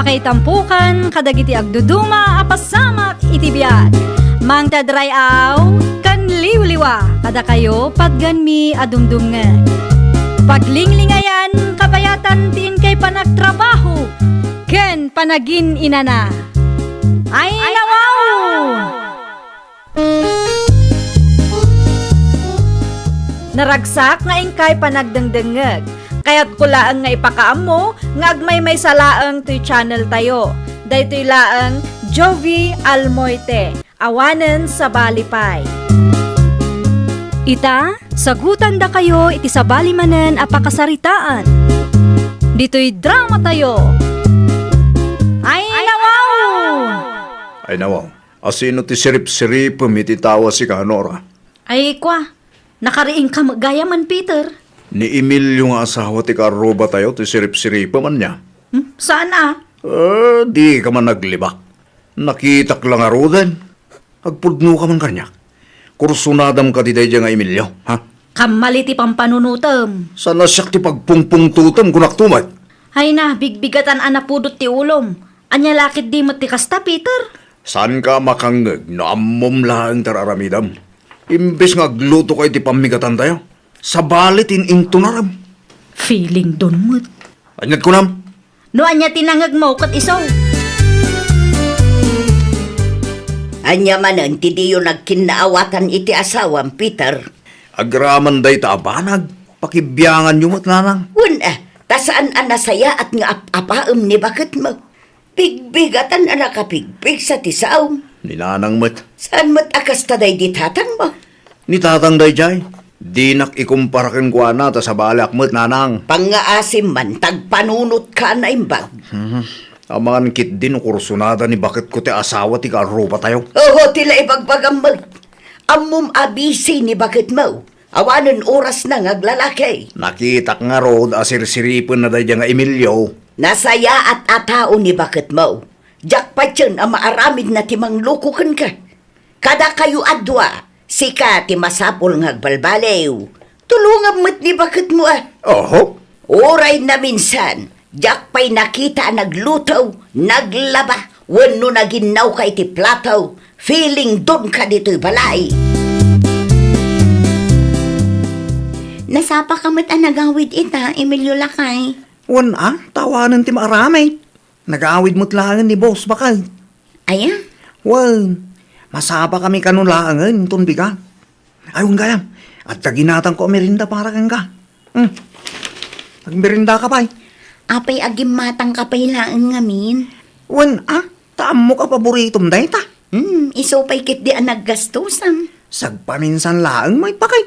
Makaitampukan, kadagiti agduduma, apasamak itibiyat. Mang tadrayaw, kan liwliwa, kada kayo pagganmi adumdumngan. Paglinglingayan, kabayatan tiin kay panagtrabaho, ken panagin inana. Ay nawaw! Naragsak nga ingkay panagdengdengeg. Kaya't kulaang nga ipakaam mo, nga agmay may salaang to'y channel tayo. Daytoy laang Jovi Almoite, awanen sa balipay. Ita, sagutan da kayo iti sa balimanen apakasaritaan. Dito'y drama tayo. Ay nawaw! Ay nawaw, asino ti sirip-sirip mititawa si Kanora? Ay kwa, nakariing ka magayaman Peter. Ni Emil yung asawa ti karoba tayo, ti sirip-siripa man niya. Saan ah? Di ka man naglibak. Nakitak lang arudan. Agpudno ka man kanya. Kursunadam ka di tayo nga Emilio, ha? Kamaliti pang panunutam. Sana siyak ti pagpungpung tutam kunak tumay. Hay na, bigbigatan anapudot ti ulom. Anya lakit di mo ti kasta, Peter? Saan ka makangag na ammom lang tararamidam? Imbes nga gluto kayo ti pamigatan tayo. Sa balit in tunaram. Feeling dun mo. Anyat ko nam. No, anya tinangag mo kat isaw. Anya manan, ti diyo nagkinaawatan iti asawang Peter. Agraman day taabanag. Pakibiyangan yung matnanang. Una, tasaan anasaya at nga apaam ni bakit mo? Bigbigatan anak kapigbig sa tisaw. Ninanang mat. Saan mo't akas taday di tatang mo? Ni tatang day jay. Di nak ikumparakin ko na ta sa balak mo't nanang. Pangaasim man, tagpanunot ka na imbag. Amangan kit din kursunada ni bakit ko ti asawa ti karupa tayo. Oo, tila ibagbagam mo. Amum abisi ni bakit mo. Awanan oras na ngaglalaki. Nakitak nga road asirsiripon na day nga Emilio. Nasaya at atao ni bakit mo. Jack pa dyan ang maaramid na timang lukukan ka. Kada kayo adwa. Sika ti masapol ngagbalbalew. Tulungan mo't ni bakit mo ah. Oho. Oray na minsan, jak pa'y nakita nagluto, naglaba, wano naginaw ka iti plato, feeling doon ka dito'y balay. Nasapa ka mo't nagawid ita, Emilio Lakay. Wan tawanan ti maaramay. Nag-aawid mo't langan ni boss bakal. Aya? Well, masaba kami kanulangan, tunbiga. Ayun gayam, at taginatan ko merinda para kang ka. Nagmerinda ka pa'y. Apay agim matang kapay laang ngamin. Wan taam mo ka paboritom day ta. Iso pa'y kit di ang naggastusan. Sagpaminsan laang may pakay.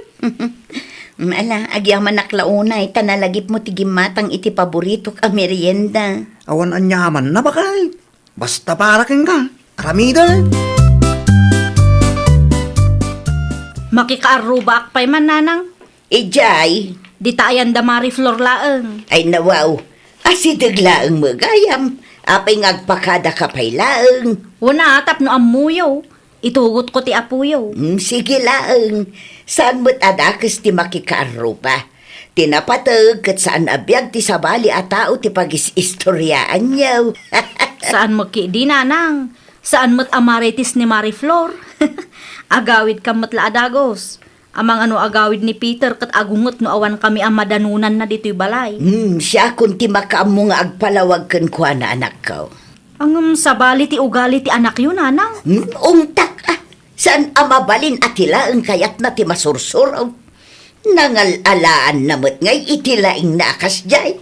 Ala, agyaman naklaunay, tanalagip mo tigim matang iti paborito ka merienda. Awan anyaman na bakal. Basta para kang ka. Karamida. Makikaarubak pa'y man nanang. Ijay, Di tayan da Mari Flor laeng. ay nawaw, asidag laang magayam, apay ngagpakada kapay laang. Una atap no amuyaw. Itugot ko ti apuyaw. Sige laang, saan mo't adakas ti makikarupa? Tinapatag kat saan abiyag ti sabali a tao ti pagis-istoryaan niyaw. Saan mo ki di nanang? Saan mo't amaritis ni Mari Flor? Agawid kamot la adagos. Amang ano agawid ni Peter kat agungot no awan kami ang madanunan na dito'y balay. Siya kung ti makaam nga agpalawag kan kuha na anak ko. Ang sabali ti ugali ti anak yun, nanang. Ungtak saan amabalin at tilaang kayat na ti masursuraw? Nangalalaan namot ngay itilaing nakas jay.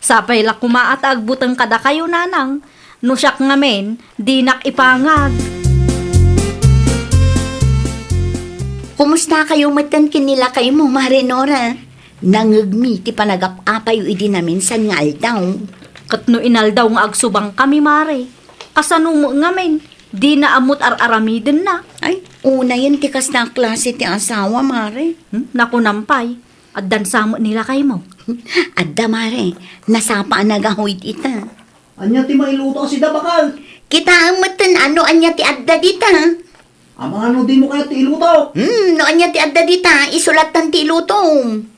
Sapay la kumaat agbutang kada kayo, nanang. No siyak ngamen, di nak ipangag. Kumusta kayo matan kinila kayo mo, Marinora? Nangagmi ti panagap-apayo idi namin sa ngaldaw. Kat no inaldaw nga agsubang kami, Mare. Kasano mo ngamen, di na amot ar-aramiden na. Ay, una yan tikas na klase ti asawa, Mare. Naku nampay, at dansamo nila kayo mo. Adda, Mare, nasapa nagahoy ita. Anya ti mailuto si da bakal. Kita ang matan ano anya ti adda dita. Amang ano di mo kaya ti iluto. No anya ti adda dita, isulatan ti ilutong.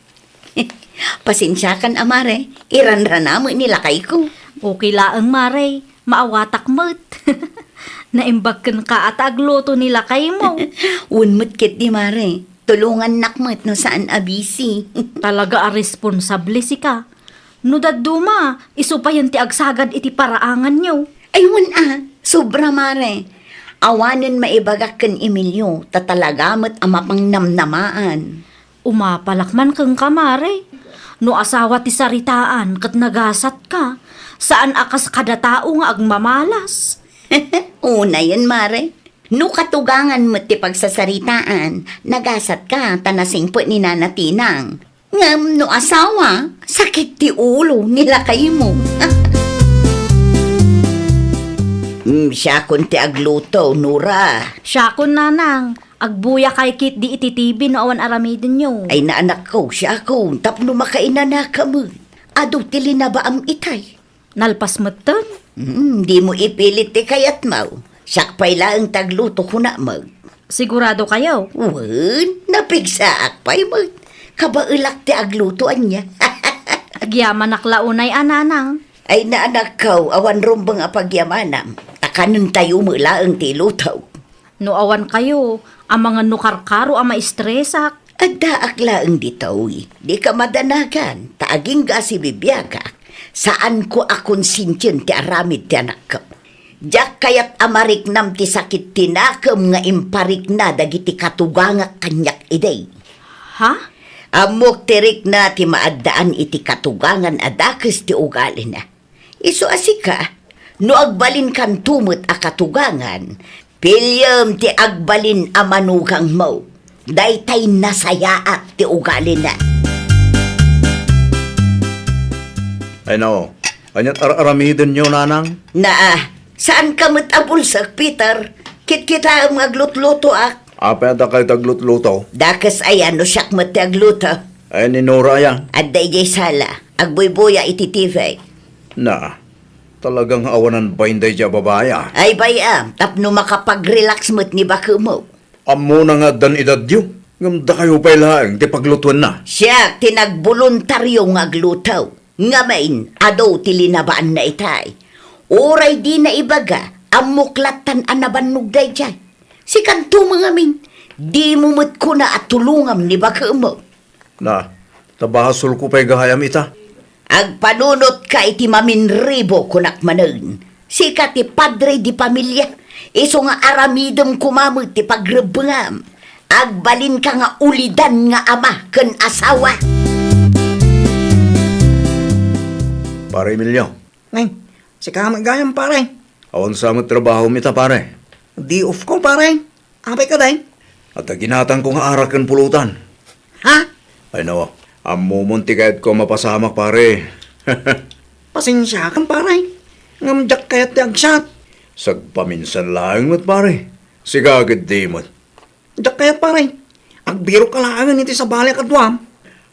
Pasensya kan, Amare. Iranranamo nila kay ko. Okay laang Mare, maawatak mo't. Naimbagkan ka at agluto nila kay mo. Unmut kit di mare. Tulungan nakmat no saan abisi. Talaga a responsable si ka. No daduma, iso pa yan ti agsagad iti paraangan nyo. Ayun sobra mare. Awanan maibagak kan Emilio, tatalagamat ang mapang namnamaan. Umapalakman kang kamare. No asawa ti saritaan kat nagasat ka. Saan akas kada tao nga agmamalas? Una yan, mare. No katugangan mo ti pagsasaritaan, nagasat ka, tanasing po ni Nana Tinang. Ngam, no asawa, sakit ti ulo nila kayo mo. Siya kun ti agluto, Nura. Siya kun nanang, agbuya kay kit di ititibi na awan aramidin nyo. Ay naanak ko, siya ko, tapno makainana ka mo. Ado tili na ba am itay? Nalpas mo ton? Di mo ipilit ti kayat mo. Sakpay lang tagluto ko na mo. Sigurado kayo? Wan, napigsaak pa'y mo. Kabailak ti aglutoan niya. Agyaman naklaunay ananang. Ay naanak ko, awan rumbang apagyamanam. Takanon tayo mo laang ti lutaw. No awan kayo, ang mga nukarkaro ang maistresak. Adda aklaang ditaw, di ka madanagan. Taaging ga si bibiyaka. Saan ko akong sinsyon ti aramid ti anak ko. Diyak kayat amarik nam ti sakit tinakam nga imparik na dagiti katuganga kanyak iday. Ha? Amok tirik na ti maaddaan iti katugangan adakes ti ugali na. Iso asika, no agbalin kan tumot a katugangan, pilyam ti agbalin a manugang mo. Daytay nasayaat ti ugali na. Ay no, anyat aramidin nyo, nanang? Saan ka matabulsak, Peter? Kit-kita ang maglutluto ak. Apa yata kayo taglut-lutaw? Dakas ay ano siyak matagluto. Ay ni Nora yan. At dayjay sala, agboy-boya iti TV. Na, talagang awanan ba hindi dya babaya? Ay bayam, tapno makapag-relax mo't ni bako mo. Amo na nga dan edad yun. Ngamda kayo pa ilaang, di paglutuan na. Siya, tinagboluntaryo nga glutaw. Ngamain, adaw tilinabaan na itay. Oray di na ibaga, ang muklatan anabannog day dyan. Si kanto mga min, di mumut ko na at tulungam ni baka mo. Na, tabahasol ko pa'y gahayam ita. Agpanunot ka iti maminribo kunak manan. Si ka ti padre di pamilya, iso nga aramidem kumamot ti pagrebengam. Agbalin ka nga ulidan nga ama ken asawa. Pare Emilio, Ngay, si kamagayam pare. awan sa mga trabaho mita pare. Di off ko pare. Apay ka day. At ginatang ko nga arakan pulutan. Ha? Ay no, amumunti kahit ko mapasamak pare. Pasensya kang pare. Ngamjak kayat ti agsat. Sagpaminsan lang mat pare. Sigagad di mat. Jak kayat pare. Agbiro ka lang iti sa balik at duam.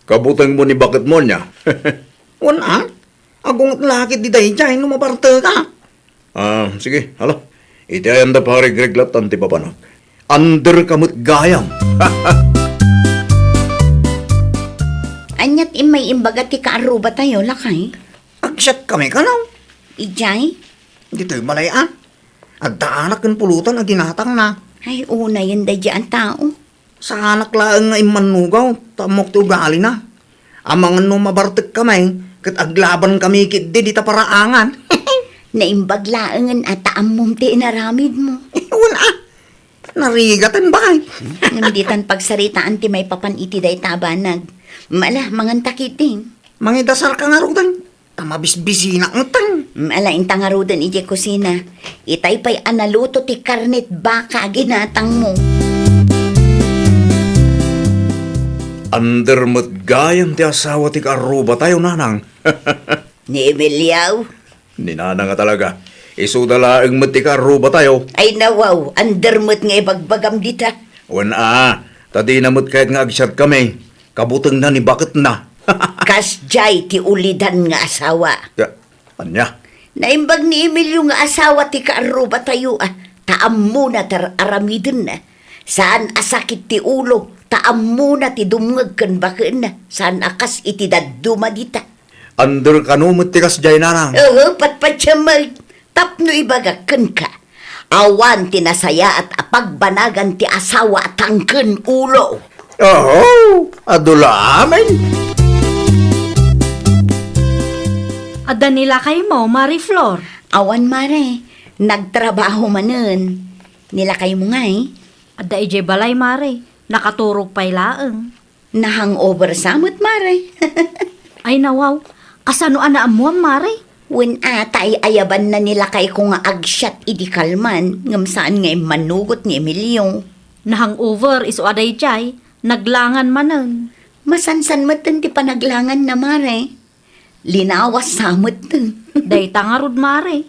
Kabutang mo ni bakit mo niya. Wala. Agungat lakit di day dyan, lumaparte ka. Sige, hala. Iti ayan da pare greglat anti papanak. Under kamot gayam. Anyat imay imbaga ti kaaruba tayo lakay. Agsat kami ka now. Ijay? Dito'y malayaan. Agdaanak ng pulutan ang ginatang na. Ay una yan day ang tao. Sa anak lang nga imanugaw, tamok ti ugali na. Amang no mabartek kami, kat aglaban kami kit di ta paraangan. Naimbaglaangan at taamom ti inaramid mo. Wala. Narigatan ba kay? Namiditan pagsaritaan ti may papan iti day tabanag. Mala, mangan takiting. Mangidasar ka nga rudan. Tamabisbisi na utang. Mala, intangarudan iti kusina. Itay pa'y analuto ti karnet baka ginatang mo. Under mo't gayam ti asawa ti karuba tayo nanang. Ni Emilio? Ni nanang nga talaga. Isudalaang mo't ti karuba tayo. Ay nawaw, undermot nga ibagbagam dita. Wana, tadi na mo't kahit nga agsat kami. Kabutang na ni bakit na. Kasjay ti ulidan nga asawa. Ya, anya? Naimbag ni Emilio nga asawa ti kaaruba tayo taam muna tar aramidin na. Saan asakit ti ulo, taam muna ti dumngag kan baken na. Saan akas iti dadduma dita. Under ka no, matikas jay nanang. Patpatsyamag. Tapno ibagakan ka. Awan tinasaya at apagbanagan ti asawa at angken ulo. Adula amin. Adda nila kay mo, Marie Flor. Awan mare, nagtrabaho manen. Nilakay mo nga eh. Adda ije balay, Mare. Nakaturog pa'y laeng. Nahangover samot mare. Ay nawaw, kasano ana amuam, Mare? Wen atay ayaban na nila kay ko nga agsyat idi kalman, ngam saan nga manugot ni Emilio. Nahangover iso aday jay, naglangan manen. Masansan matan ti panaglangan na mare. Linawas samot ten. Day tangarod, Mare.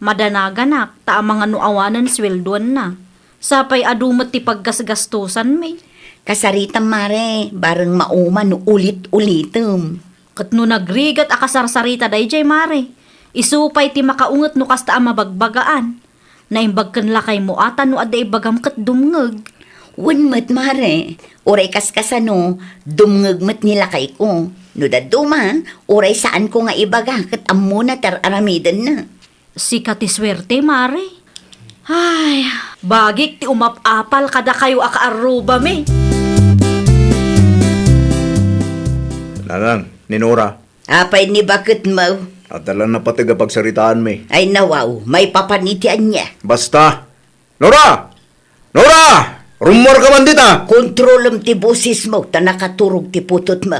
Madanaganak, ta ang mga nuawanan sweldoan na. Sapay adumat ti paggasgastusan me. Kasaritam mare, bareng mauman no ulit-ulitem. Kat no nagrigat akasarsarita day jay, Mare. Isupay ti makaunget no kasta ang mabagbagaan. Naimbag kan lakay mo ata no aday bagam kat dumngeg. Wenmet mare, oray kaskasano, dumngegmet nila kay ko. No daduman, oray saan ko nga ibaga kat amuna tar aramidan na. Sika ti swerte, Mare. Ay, bagik ti umapapal kada kayo akaaruba me. Nanang, Ninora. Apay ni bakit mo? At talang napatiga pagsaritaan me. Ay nawaw, may papanitian niya. Basta. Nora! Nora! Rumor ka man dita! Kontrolem ti busis mo, ta nakaturog ti putot mo.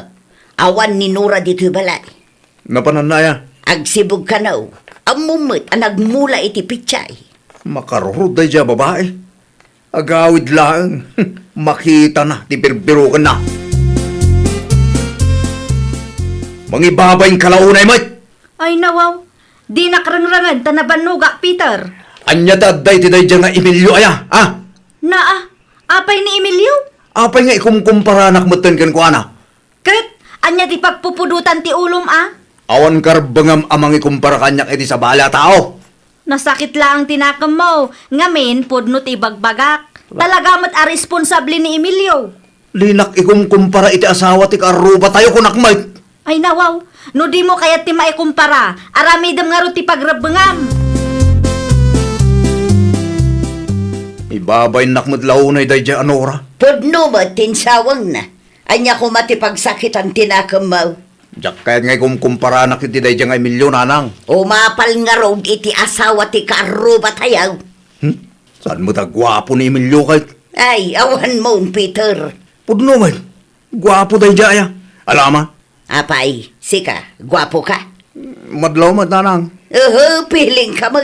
Awan ni Nora dito'y balay. Napananaya. Agsibog ka na, amumot ang nagmula iti pichay. Makarurod day dya babae. Agawid lang. Makita na, ti birbiro ka na. Mangibabayin kalaunay mo. Ay nawaw, di nakrangrangan tanabanuga, Peter. Anya taday ti day dya nga Emilio aya, ha? Naa, apay ni Emilio? Apay nga ikumkumpara nakmatan kan ko ana. Ket, anya ti pagpupudutan ti ulom Awan karbangam amang ikumpara kanyak iti sa bala tao. Nasakit lang ang tinakam mo. Ngamin, pudno ti bagbagak. Talaga mat a responsable ni Emilio. Linak ikumkumpara iti asawa ti karuba tayo kunakmay. Ay nawaw, no di mo kaya ti maikumpara. Aramidam nga ro ti pagrabangam. Ibabay nakmat launay day dya Anora. Pudno mo, tinsawang na. Anya ko matipagsakit ang tinakam mo. Diyak kaya nga ikumkumpara na kiti day dya nga Emilio nanang. Umapal nga road iti asawa ti karuba tayaw. Saan mo ta gwapo ni Emilio kay? Ay, awan mo, Peter. Pudno man. Gwapo day dya aya. Alama. Apay, sika, gwapo ka. Madlaw mat nanang. Piling ka mo.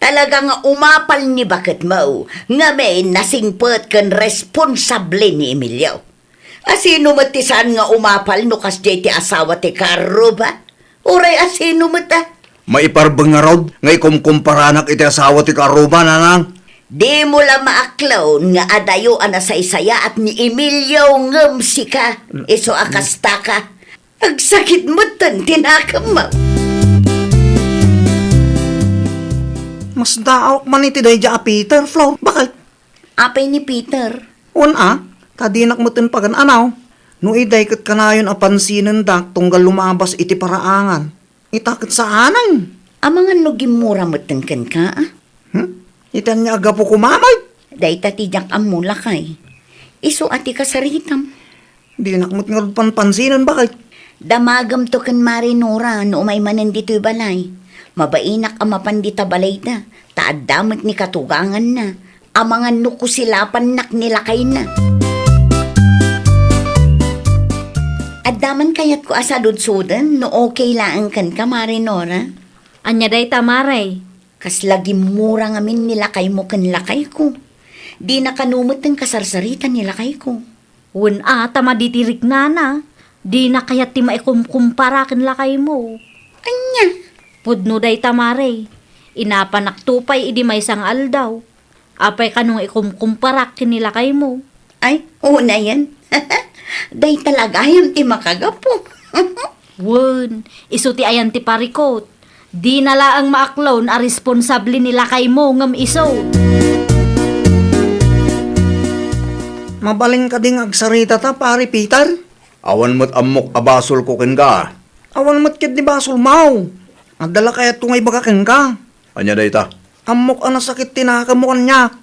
Talaga nga umapal ni bakit mo. Nga may nasingpet kan responsable ni Emilio. Asino matisan nga umapal no kas ti asawa ti karuba? Uray asino mata? Maiparbang nga raw nga ikumkumpara na iti asawa ti karuba nanang. Di mo la maaklaw nga adayo ana sa isaya at ni Emilio ngamsi ka. Iso akasta ka. Agsakit mo tan tinakam mo. Mas daok man iti day dya Peter, Flor. Bakit? Apay ni Peter. Kadinak mo tin pagan anaw. No iday kat kanayon apansinan dak tunggal lumabas iti paraangan. Itakit sa anay. Amangan no gimura mo tangkan ka Itan niya agapo kumamay. Day tatijak amula kay. Iso ati kasaritam. Di nakmut nga panpansinan bakit? Damagam to kan Marinora no umay manan dito'y balay. Mabainak ang mapandita balay na. Taadamot ni katugangan na. Amangan no kusilapan nak nilakay na. Adaman kayat ko asadod-sudan no okay lang kan ka Marinora. Anya day tamaray. Kas lagi mura ngamin nilakay mo kan lakay ko. Di nakanumot ng kasarsarita nilakay ko. Wen tama ditirik na. Di na kaya ti maikumkumpara kan lakay mo. Anya? Pudno day tamaray. Inapanak tupay idi may sang aldaw. Apay kanong ikumkumpara kin nilakay mo. Ay, una yan. Day talaga yung ti makagapo. Wen, iso ti ayan ti parikot. Di nala ang maaklon a responsable nila kay mo ngam iso. Mabaling ka ding agsarita ta, pare Peter. Awan mo't amok abasol ko ken ka. Awan matkid ni basol mau. Adala kaya tungay bagakan ka. Anya day ta? Amok ang nasakit tinakamukan niya.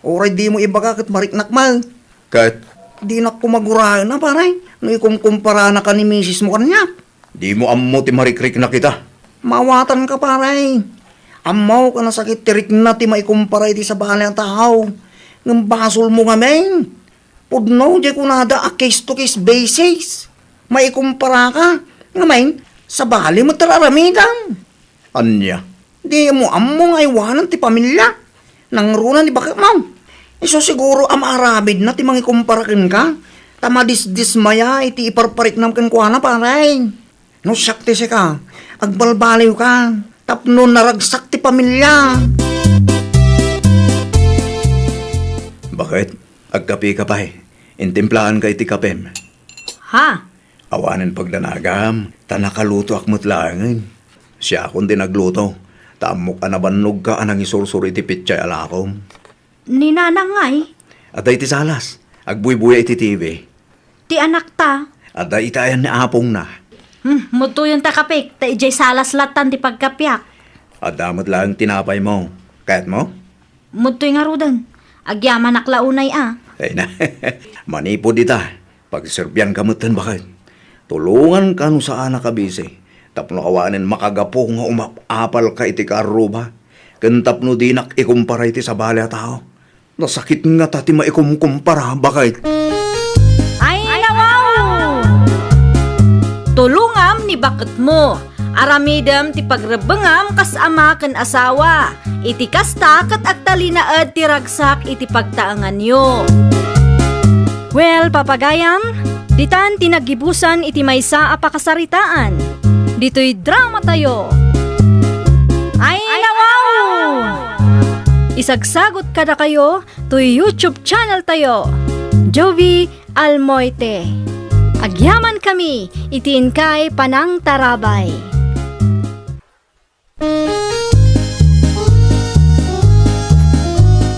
Oray di mo ibagakit mariknak mal. Kahit Di na kumagurahan na paray. No ikumkumpara na ka ni misis mo kanya. di mo ammo ti marikrik na kita. Mawatan ka paray. Amaw ka nasakit tirik na ti maikumpara iti sa bahala ang tao. Ng basol mo nga men. Pudno di ko nada a case to case basis. Maikumpara ka. Nga men, sa bahala mo tararamidan. Anya? Di mo ammo nga iwanan ti pamilya. Nangrunan di bakit mo. Iso siguro am arabid na ti mangikumparakin ka. Tamadis-dismaya iti iparparik namkan ko na paray. No sakti si ka. Agbalbaliw ka. Tapno naragsak ti pamilya. Bakit? Agkapi ka pa Intimplahan ka iti kapem. Ha? Awanan pagdanagam, tanakaluto akmat langin. Siya akong dinagluto. Tamok anabannog ka anang isursuro iti pitchay alakom. Ni nanang ngay, At iti salas, agbuy-buya iti TV. ti anak ta. At itayan ni apong na. Muto yung takapik, ta ijay salas latan ti pagkapyak. At damot lang tinapay mo. Kahit mo? Muto yung arudan, agyaman naklaunay Ay na, manipod ita. Pagserbyan kamutan bakit? Tulungan ka no sa anak kabisi. Tapno kawanin makagapo nga umapapal ka iti karuba. Kantap no dinak ikumpara iti sa bala tao. Nasakit nga tati maikumkumpara bakit? Ay, nawaw! Tulungam ni bakit mo. Aramidam ti pagrebengam kas ama ken asawa. Iti kasta ket agtalinaed ti ragsak iti pagtaangan yo. Well, papagayam, ditan tinagibusan iti maysa a pakasaritaan. Dito'y drama tayo. Ay, nawaw! Isagsagot kada kayo to YouTube channel tayo, Jovi Almoite. Agyaman kami, itiin kay Panang Tarabay.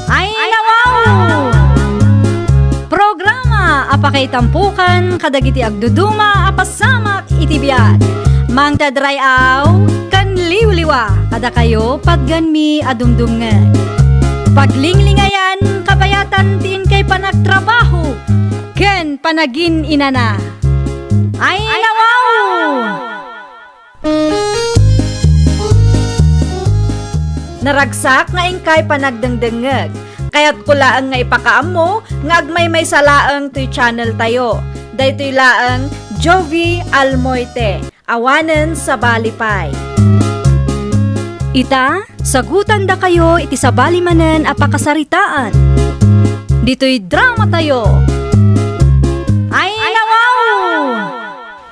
Ay, nawaw! Programa apakay tampukan kadagiti agduduma apasamak iti biag. Mang tadrayaw kan liwliwa kada kayo pagganmi adumdumngan. Paglinglingayan kabayatan tin kay panagtrabaho ken panagin inana. Ay, nawaw! Naragsak nga ingkay panagdengdengeg. Kaya't kulaang nga ipakaam mo nga agmay may salaang to'y channel tayo. Daytoy laang Jovi Almoite. Awanen sa Balipay. Ita, sagutan da kayo iti sa balimanen a pakasaritaan. Dito'y drama tayo. Ay, nawaw!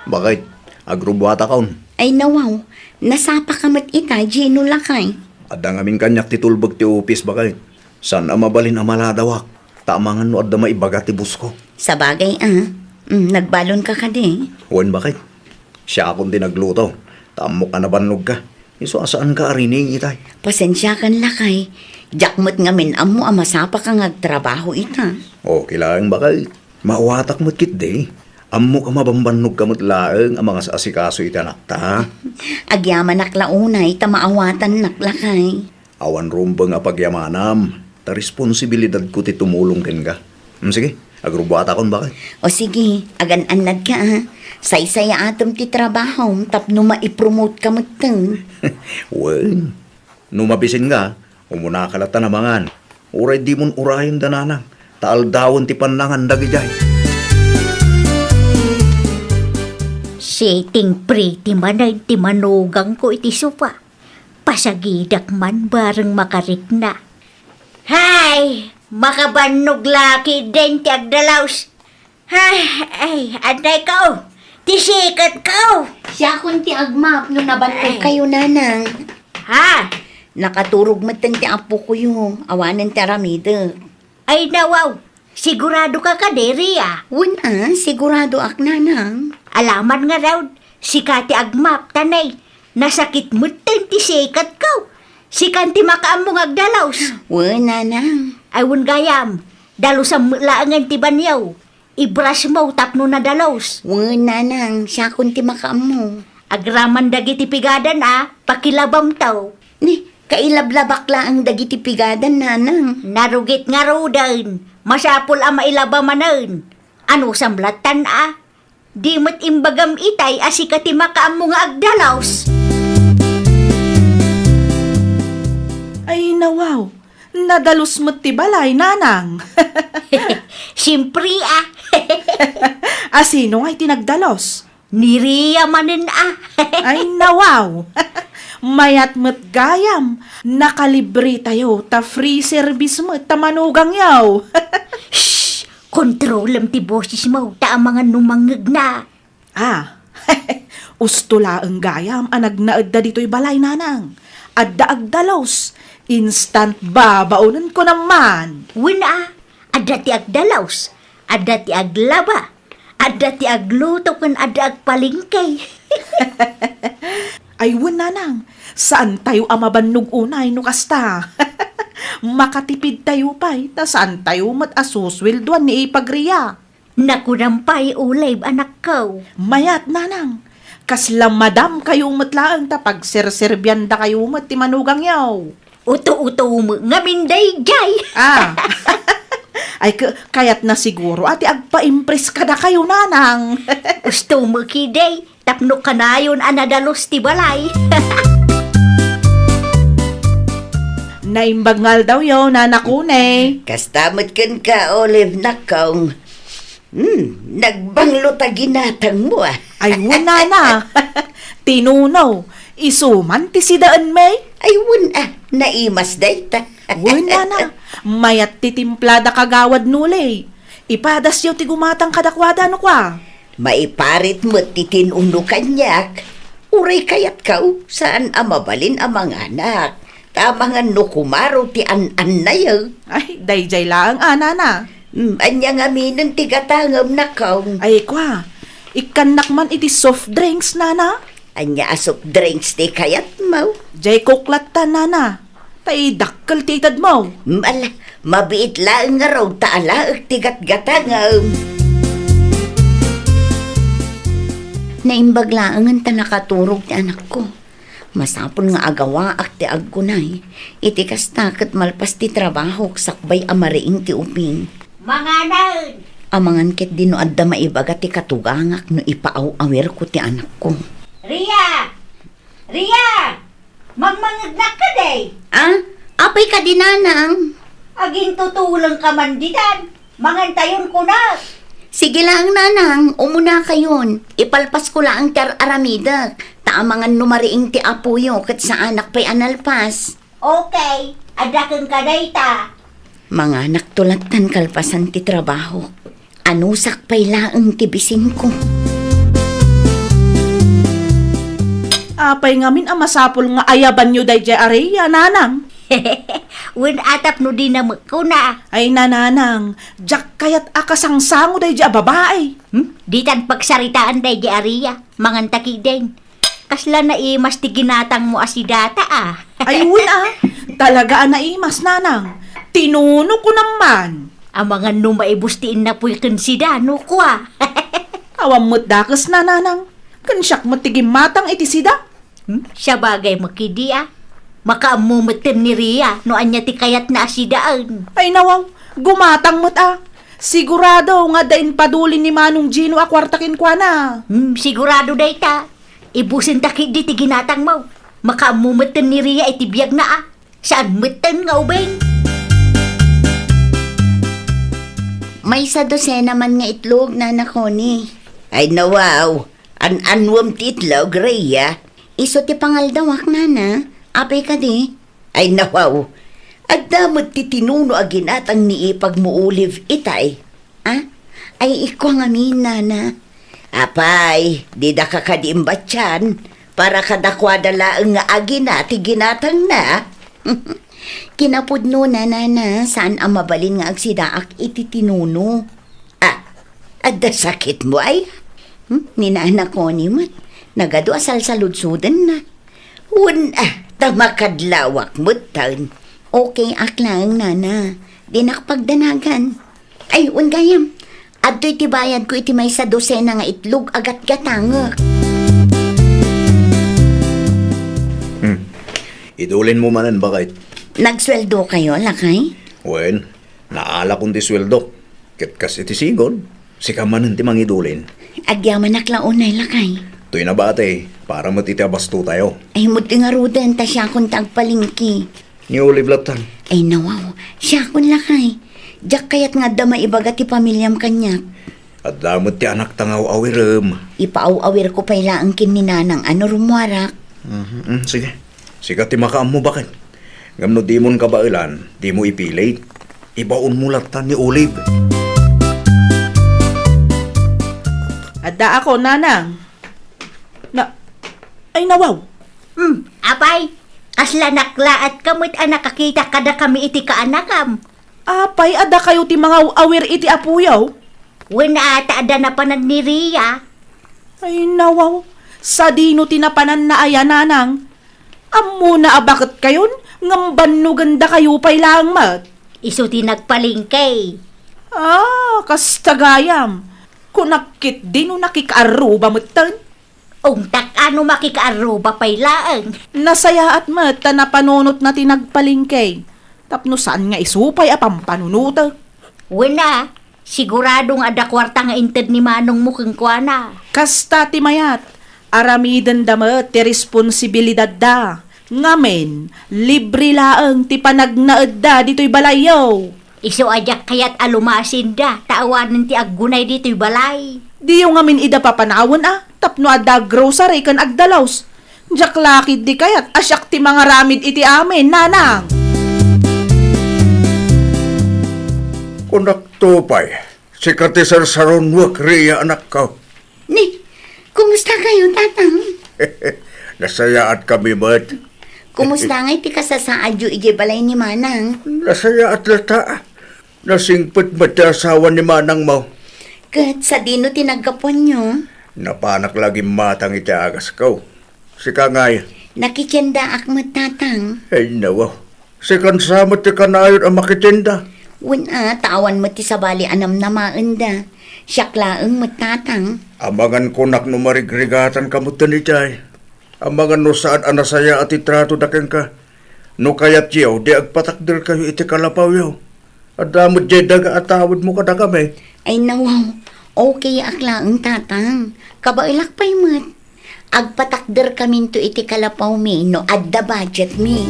Bakit? Agrubwata kaon. Ay nawaw, nasapa ka mat ita, Gino lakay. Adang aming kanyak titulbag ti upis bakit? San mabalin amaladawak? Tamangan no adda maibaga ti busko. Sa bagay nagbalon ka di. Huwan bakit? Siya akong dinagluto. Tamok ka nabannog ka. Iso asaan ka arining itay? Pasensya kan lakay. Jakmot nga min amo amasapa ka ngagtrabaho ita. O, kilaang bakit? Mauwatak mo't kit de. Ammo ka mabambannog ka mo't laeng ang mga asikaso itanak ta. Agyaman naklaunay, tamaawatan naklakay. Awan rumbang apagyamanam. Ta responsibilidad ko ti tumulong ken ka. Sige, agrubata kon bakit? O sige, agan-anad ka Say-saya atom ti trabaho, tapno maipromote ka mo teng. Well, numabisin nga, umuna ka lata namangan. Uray di mon urahin dananang. Taal dawon ti panangan dagijay. Setting pretty manay ti manugang ko iti sopa. Pasagidak man bareng makarik na. Hay! Makabannog laki din ti agdalaws. Ay, anday ka Tisikat ka Siya kun ti agmap no nabantog kayo nanang. Ha? Nakaturog matan ti apo ko yung awanan ti aramida. Ay nawaw, sigurado ka kaderi Sigurado ak nanang. Alaman nga raw, si Kati agmap tanay. Nasakit mo ti sikat ka. Si kanti makaamong agdalaws. Nanang. Ay wun gayam, dalo sa laangan ti banyaw. Ibras mo tapno na dalaws. Nanang, siya kun ti makaamo. Agraman dagiti pigadan pakilabam taw. Ni, kailablabak lang ang dagiti pigadan, nanang. Narugit nga rodan, masapul mailabamanan. Ano samlatan Di mo't imbagam itay asikati makaam mo nga agdalaws. Ay nawaw, nadalus mo't ti balay, nanang. Siyempre Sino nga'y tinagdalos? Niriya manin Ay nawaw, mayat mo't gayam, nakalibre tayo, ta free service mo't tamanugang yaw. Shh! Kontrolam ti boses mo, ta ang mga numangag na. Ustula ang gayam, anagnaad da dito'y balay, nanang. Adda agdalos, instant babaunan ko naman. Wina, adda ti agdalaws, adda ti aglaba, adda ti agluto kun adda agpalingkay. Ay, nanang, saan tayo amabannog unay no kasta? Makatipid tayo pa'y, ta saan tayo mat-asuswilduan ni ipagriya? Nakunampay ulayb anak ko. Mayat, nanang, kaslang madam kayong matlaang ta pagserserbyan da kayo mat ti manugang yaw. Uto-uto mo nga minday jay. Ay, kayat na siguro, ati agpa-impress ka na kayo, nanang. Gusto mo kiday, tapno ka na yun anadalos ti balay. Naimbagngal daw yaw, nanakune. Kastamot kan ka, Olive, nakaw. Nagbanglo ta ginatang mo Ay, nana. Tinunaw, isuman ti sidaan may. Ay, naimas day ta. Nana, mayat ti timplada kagawad nulay. Ipadas yaw ti gumatang kadakwada no kwa. Maiparit mo titinuno kanyak. Uray kayat kao, saan amabalin ang mga anak. Tamangan no kumaro ti an-an na yaw. Ay, dayjay lang, nana. Anyang aminin ti gatangam na kao. Ay, kwa, ikanak man iti soft drinks, nana. Anya asok drinks ti kayat mo. Jay koklat ta, nana. Tay dakkal ti itad mo. Mabiit lang nga raw taalaag ti gatgatangam. Naimbag lang ta nakaturog ti anak ko. Masapon nga agawa ak ti agkunay. Iti kastakot malpas ti trabaho sakbay amariing ti uping. Mga naon! Amangan ket dino adda maibaga ti katugangak no ipaaw-awer ko ti anak ko. Ria! Ria! Magmangagnak ka day! Apay ka dinanang. Aging tutulang ka man ditan. Mangantayon ko na. Sige lang nanang, umuna kayon. Ipalpas ko lang tar aramida. Taamangan numariing ti apuyo kat sa anak pa'y analpas. Okay, adakan ka day ta. Mga naktulatan kalpasan ti trabaho. Anusak pa'y laang ti bising ko. Apay ngamin ang masapol nga ayaban nyo dayjay areya, nanang. Wen atap no din na ko na. Ay, nananang, jak kayat akasangsango dayjay babae. Ditan pagsaritaan day di Aria. Mangantaki din. Kasla na imas ti ginatang mo asidata Ay, talaga naimas, nanang. Tinuno ko naman. Ang mga numaibustiin na puy kansidano ko Awam mo't dakas, nananang. Kansyak mo't tigimatang iti sida. Siya bagay makidi Makaamumutin ni Ria no anya ti kayat na asidaan. Ay, nawaw, gumatang mo't Sigurado nga dain padulin ni Manong Gino akwartakin kwa na. Sigurado day ta. Ibusin takit di ti ginatang mo. Makaamumutin ni Ria itibiyag na Saan mutin nga ubeng? May sa dosena man nga itlog na nakoni. Ay nawaw, an-anwam ti itlog, Rhea. Iso ti pangaldawak na. Apay ka di. Ay nawaw, agdamot ti tinuno aginatang ni ipag mo Olive itay. Ay iko nga min, nana. Apay, di da ka kadimbat yan. Para kadakwada laang nga agina ti ginatang na. Kinapudno na, nana, saan ang mabalin nga agsidaak iti tinuno. Adda sakit mo ay? Ninaanak ko ni mat. Nagado asal sa ludsudan na. Tamakadlawak mo taon. Okay, aklang, nana. Di nakapagdanagan. Ay, gayam. Adto'y tibayad ko iti may sa dosena nga itlog agat-gatangak. Idulin mo manan bakit? Nagsweldo kayo, lakay? Wen, naala kong ti sweldo. Ket kas iti sigon, si kamanan ti mangidulin. Agyaman naklaunay, lakay. Tuy na bate, para matitiabasto tayo. Ay, muti nga ruden, ta siya kong tagpalingki. Ni Olive Ay, nawaw, siya kong lakay. Diyak kayat nga da maibaga ti pamilyam kanyak. at damot ti anak tangaw awirem. Ipaaw-awir ko pala ang kininanang ano rumwarak. Sige, sikat ti makaam mo bakit? Ngamno di mon kabailan, di mo ipilit. Ibaon mo latan ni Olive. Adda ako, nanang. Ay nawaw. Apay, asla nakla at kamit nakakita kada kami iti kaanakam. Apay, adda kayo ti mga awir iti apuyaw. Wala ata ada na panad ni Ria. Ay nawaw, sa dino tinapanan na aya, nanang. Ammo na abakit kayon, ngamban no ganda kayo pay lang mat. Isu tinagpalingkay. Kastagayam. Kunakit din no nakikaruba mutan. Ungtak ano makikaaruba pay laang. Nasaya at mata na panunot na tinagpalingkay. Tapno saan nga isupay apang panunuta. Wala, siguradong ada kwarta nga inted ni Manong mo keng kuana. Kasta ti mayat, aramidan damat ti responsibilidad da. Ngamen, libre laang ti panagnaed da dito'y balayaw. Isu ajak kayat alumasin da, taawanan ti aggunay dito'y balay. Di yung ngamin ida papanawon tapno adda grocery kan agdalaws. Jak lakid di kayat asyak ti mga ramid iti amin, nanang. Kunak tupay, sikat ti sarsaron wak Ria anak ko. Ni, kumusta kayo, tatang? Nasaya at kami mat. Kumusta nga iti kasasaadyo ije balay ni Manang? Nasaya at lata. Nasingpit mati asawa ni Manang mo. Kat sa dino tinagkapon nyo, Napanak lagi matang iti agas ko. Sika ngay, nakikyanda akmat tatang. ay nawaw. Sikan samot ti kanayon ang makitinda. Wala, tawan mo ti sabali anam na maenda. Siyaklaang matatang. Amangan kunak no marigrigatan kamutan ni Chay. Amangan no saan anasaya at itrato dakeng ka. No kayat yaw, di agpatakdir kayo iti kalapaw yaw. Adamot jay daga atawad mo kada kami. Ay nawaw, okay aklaang tatang. Kabailak pa'y mat. Agpatakder kami to iti kalapaw mi, no adda budget mi.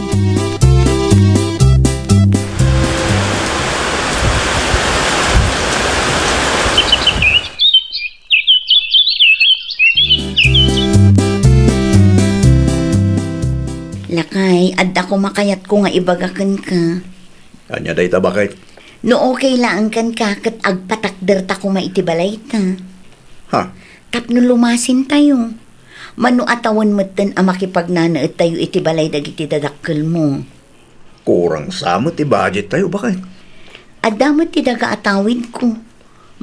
Lakay, adda ko makayat ko nga ibagakan ka. Anya day tabakit. No okay lang kan ka kat agpatakder ta ko maitibalay ta. Ha? Tapno lumasin tayo. Mano atawan matan ang makipagnanaet tayo itibalay dagiti dadakkel mo. Kurang samot ti budget tayo bakit? Adamot ti daga atawid ko.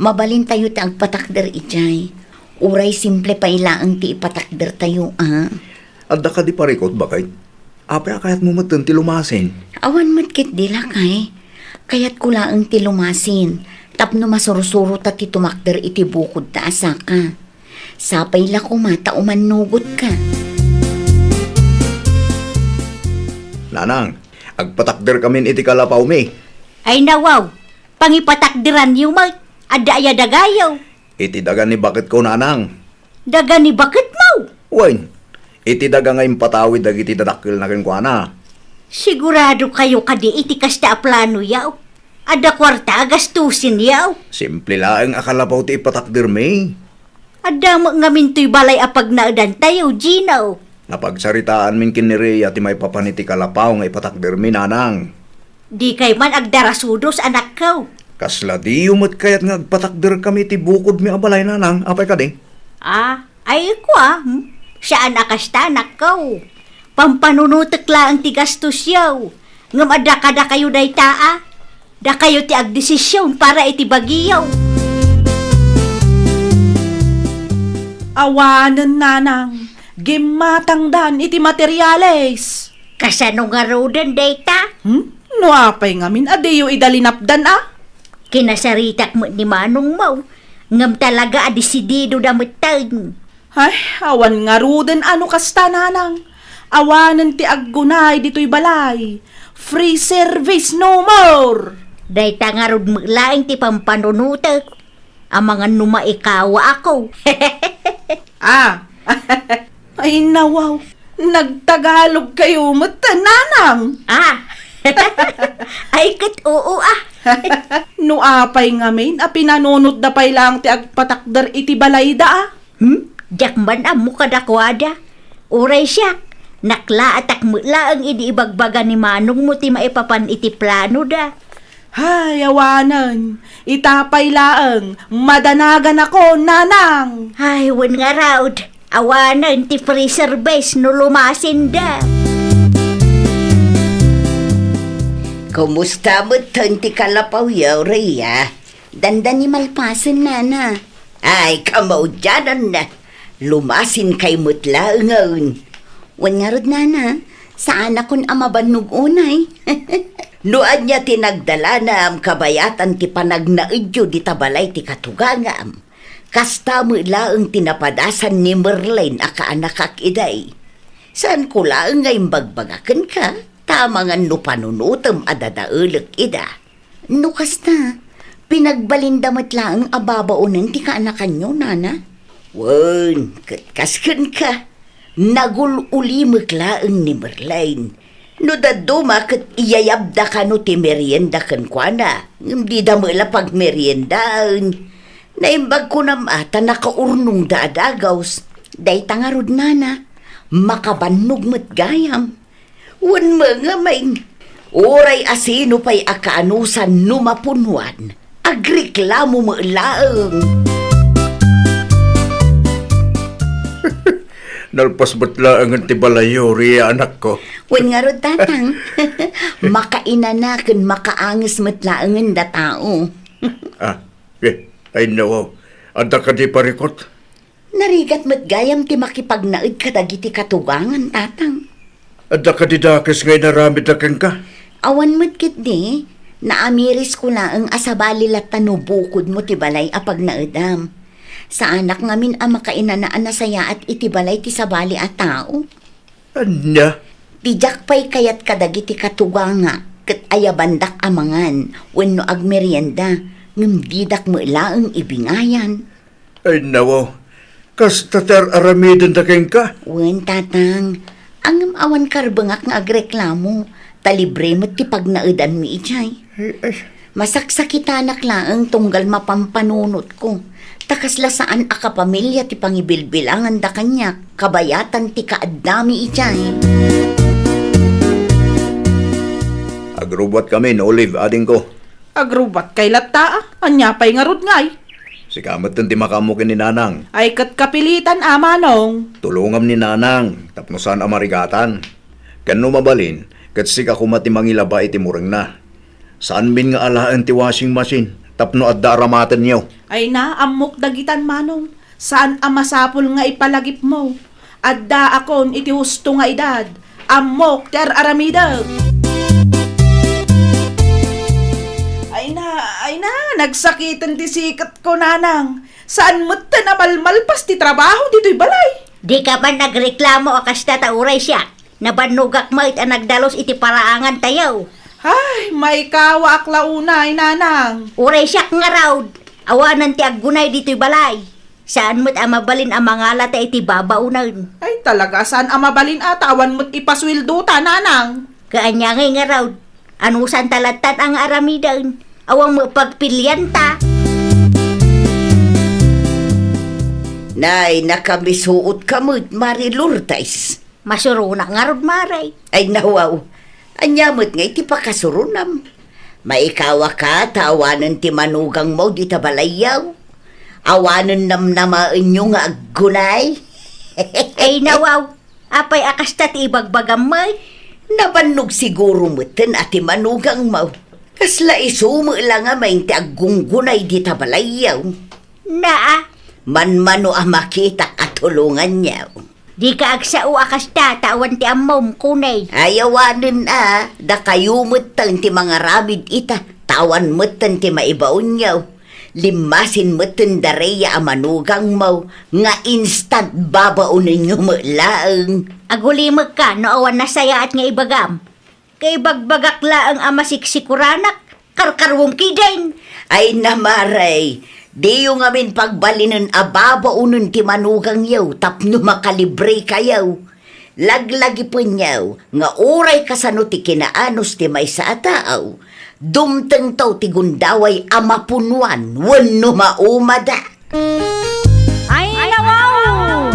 Mabalin tayo ti agpatakder ijay. Uray simple pa ilaang ti ipatakder tayo Adda ka di parikot bakit? Apay akayat mo matan ti lumasin. Awan matkit di lakay. Kayat ko laang ti lumasin. Tapno masurusuro ta ti tumakder iti bukod ta asaka. Sapay la ko mata umanugot ka. Nanang, agpatakder kami iti kalapaw mi. Ay nawaw, pangipatakdiran niyo mag, ada ya dagayaw. Iti daga ni bakit ko nanang. Daga ni bakit mo? Wen, iti daga nga impatawid dagiti dadakkel na kenkwana. Sigurado kayo kadi iti kasta plano yaw. Ada kwarta gastusin yaw. Simple laeng akalapaw ti ipatakder mi. Ada mo ngamin to'y balay apag naadan tayo, Gino. Napagsaritaan min kinireya ti may papaniti kalapaw nga ipatakder mi nanang. Di kay man agdarasudos anak ko. Kasla di umot kayat nga agpatakder kami ti bukod mi abalay nanang. Apay ka di? Ay ko Saan akasta anak ko? Pampanunutek lang ti gastos yaw. Ngam ada kada kayo day taa. Da kayo ti agdesisyon para iti bagiyaw. Awanan, nanang. Gimatangdan iti materyales. Kasano nga rodan day ta? No apay ngamin, adeyo idalinapdan Kinasaritak mo ni Manong mo. Ngam talaga adisidido damutan. Ay, awan nga ruden ano kasta, nanang. Awanan ti aggunay dito'y balay. Free service no more! Day tangarod maglaing ti pampanunutek. Ang mga numaikawa ako. Ah, ay nawaw. Nagtagalog kayo matananang. Ah, ay kat oo ah. No apay ngamin, pinanunod da pay lang ti agpatakdar iti balay da ah. Jakman amo kadakwada. Uray siya. Nakla at akmula ang iniibagbaga ni Manong mo ti maipapan iti plano da. Hay, awanan. Itapay laang. Madanagan ako, nanang. Ay, wan nga raud. Awanan ti free service no lumasin da. Kumusta mo ti kalapaw yaw, Rhea? Dandan ni malpasan, nana. Ay, kamaw dyanan na. Lumasin kay mutla ngayon. Wan nga rod, nana. Saan akong amabannog unay? Noan niya tinagdala na am kabayatan ti panagnaidyo di tabalay ti katugangam. Kasta mo laang tinapadasan ni Merlin aka anak iday. Saan ko laang ngayon bagbagakan ka? Tama nga no panunutam adadaulak ida. No kasta, pinagbalindamat laang ababaunan ti kaanakan nyo, nana. Wan, katkaskan ka. Nagululimik laang ni Merlin. No daduma kat iyayabda ka no ti merienda kan kwa na. Hindi da mo pag meriendaan. Naimbag ko na mata nakaurnong daadagaws. Day tangarod, nana. Makabannog mo't gayam. Wan mga maing. Oray asino pa'y akaanusan numapunwan. Agreklamo mo laang. Nalpas batla ang tibalayo, Rhea, anak ko. Wan nga rod, tatang. Makainanakan, makaangas matlaangan da tao. Ay nawaw. Anda ka di parikot. Narigat matgayam ti makipagnaid kadagiti katugangan, tatang. Anda ka di dakis ngay naramid na kang ka. Awan matkit di, naamiris ko na ang asabali lat tanubukod mo ti balay apag naedam. Sa anak ngamin ang makainanaan na saya at itibalay ti sabali at tao. Anya? Tijak pa'y kayat kadagiti katuganga, kat ayabandak amangan, wenno agmerienda, ngumdidak mo ilaang ibingayan. Ay nawaw. Kas tatar aramidan na kang ka. Wen, tatang, ang awan karbangak nga agreklamo, talibre mo't ti pagnaedan mi ichay. Masaksakitanak laang tunggal mapampanunot ko. Takasla saan akapamilya ti pangibilbilangan da kanya, kabayatan ti kaadami ichay. Agrubat kami no Olive, ading ko. Agrubat kay lata, anya pa'y ngarod ngay. Si kamat ti makamukin ni Nanang. Ay kat kapilitan, amanong. Tulungam ni Nanang, tapnosan amarigatan. Kano mabalin, kat sika kumati mangilaba iti mureng na. Saan bin nga alaan ti washing machine, tapno at daramatan niyo. Ay na, amok dagitan, manong. Saan ang masapol nga ipalagip mo? Adda akon iti husto nga edad. Amok ter aramida. Ay na, nagsakitan ti sikat ko, nanang. Saan mo't na malmalpas ti trabaho dito'y balay? Di ka ba nagreklamo akas tatauray siya? Nabanugak mo iti nagdalos iti paraangan tayaw. Ay, may kawa aklaunay, nanang. Uray siya nga raud. Awanan ti aggunay dito'y balay. Saan mo't amabalin ang mga lata iti babaunan? Ay talaga, saan ang mabalin atawan mo't ipaswildo ta, nanang? Kaanyangay nga raud. Anusan talatan ang aramidan. Awang mo pagpilyan ta. Nay, nakabisuot ka mo't marilurtais. Masuruna nga raud maray. Ay nawaw, anyamot nga iti pakasurunam. Maikawa ka, tawanan ti manugang mo di tabalayaw. Awanan namnamaan nyo nga aggunay. Ay nawaw. Apay akasta ti ibagbagam mo. Nabannog siguro mutin at ti manugang mo. Kasla isumo lang nga may ti aggunggunay di tabalayaw. Naa. Manmano ang makita katulungan niya. Di ka agsao akasta tawan ti amom kunay. Ayawanin da kayo mutan ti mga rabid ita. Tawan mutan ti maibaon niyaw. limasin mo tundareya amanugang mo, nga instant babaunin nyo mo laang. Agulimag ka, no awan na saya at nga ibagam. Kay bagbagak laang amasiksikuraanak, karkarwong kiden. Ay namaray, di yung amin pagbalinan ababaunin ti manugang yaw, tapno makalibre kayaw. Laglagi po niyaw, nga oray kasano ti kinaanos ti may sa ataaw. Dumteng taw ti gundaway amapunuan, wano maumada. Ay, nawaw!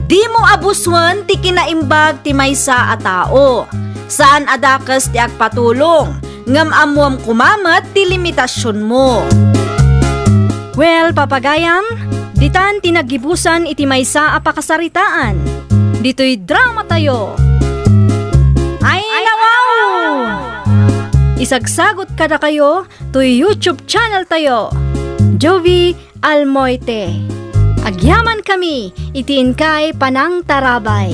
Di mo abuswan ti kinaimbag ti maysa a tao. Saan adakas ti agpatulong, ngam amwam kumamat ti limitasyon mo. Well, papagayam, ditan tinagibusan iti maysa a pakasaritaan. Dito'y drama tayo. Ay, nawaw! Isagsagot kada kayo to YouTube channel tayo, Jovi Almoite. Agyaman kami, itiin kay Panang Tarabay.